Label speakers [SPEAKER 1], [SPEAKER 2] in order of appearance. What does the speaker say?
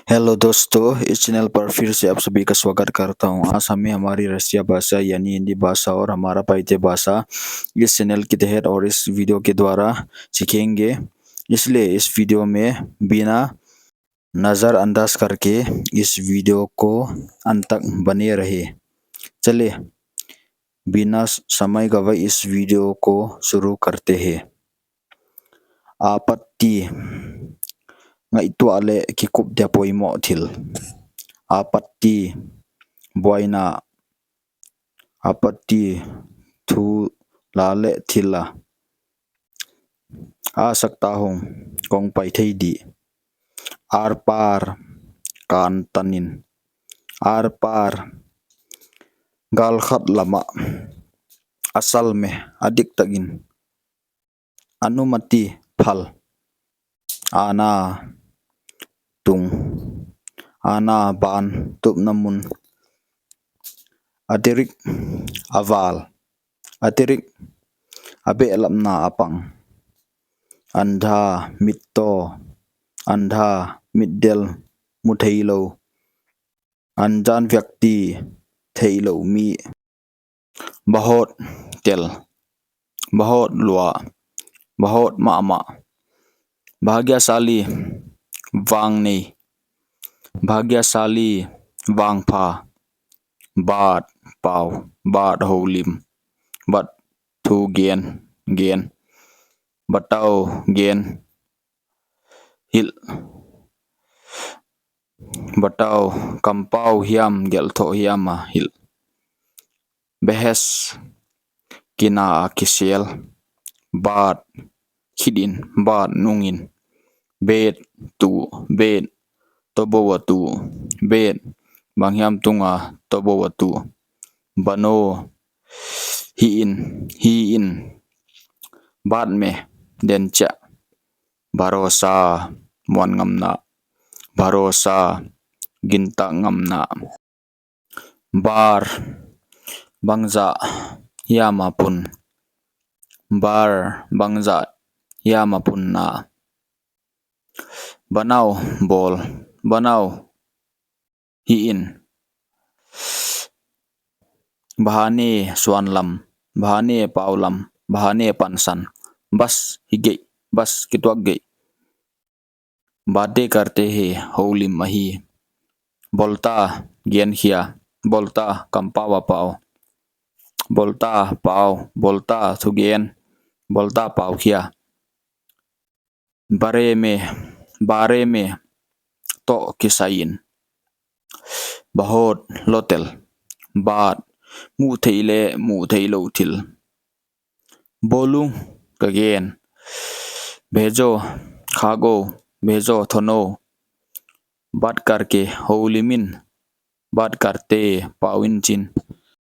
[SPEAKER 1] हेलो दोस्तों, इस चैनल पर फिर से आप सभी का स्वागत करता हूँ। आज हमें हमारी रसिया भाषा यानी हिंदी भाषा और हमारा पाइते भाषा इस चैनल के तहत और इस वीडियो के द्वारा सीखेंगे। इसलिए इस वीडियो में बिना नज़रअंदाज करके इस वीडियो को अंत तक बने रहे। चलिए बिना समय गवाए इस वीडियो को शुरू करते हैं। आपत्ति ngai tua le ki kup dia poimo thil apatti boina apatti thu la le thila a sakta hong kong pai thei di ar par kan tanin ar par gal khat lama asal me adik tagin anumati phal ana tung ana ban tup namun atirik aval atirik abe lamna apang andha mitto andha middel muthailo anjan vyakti thailo mi bahot tel bahot lua bahot mama भाग्यशाली वांग नहीं भाग्यशाली वांग फा बाट पाव बाट होलिम बट थू gain gain बताओ गेन हिल बताओ कंपाओ हियाम गेल थो हियामा हिल बेहस किना किसियल बाट खिदिन बाट nungin bet tu bet tobo watu bet bangyam tunga tobo watu bano hi in bat me dencha barosa mon ngamna barosa ginta ngamna bar bangza yamapun bar bangza yamapun na बनाओ बॉल बनाओ ही इन बहाने स्वानलम बहाने पावलम बहाने पंसन बस ही गई बस कितवक गई बातें करते हैं होली मही बोलता गेन खिया बोलता कंपावा पाओ बोलता पाओ बोलता सुगेन बोलता पाओ खिया बारे में तो किसाइन बहुत लोटेल बात mu theilo thil bolu kagain भेजो खागो भेजो थोनो बात करके होलिमिन बात करते पाविन चिन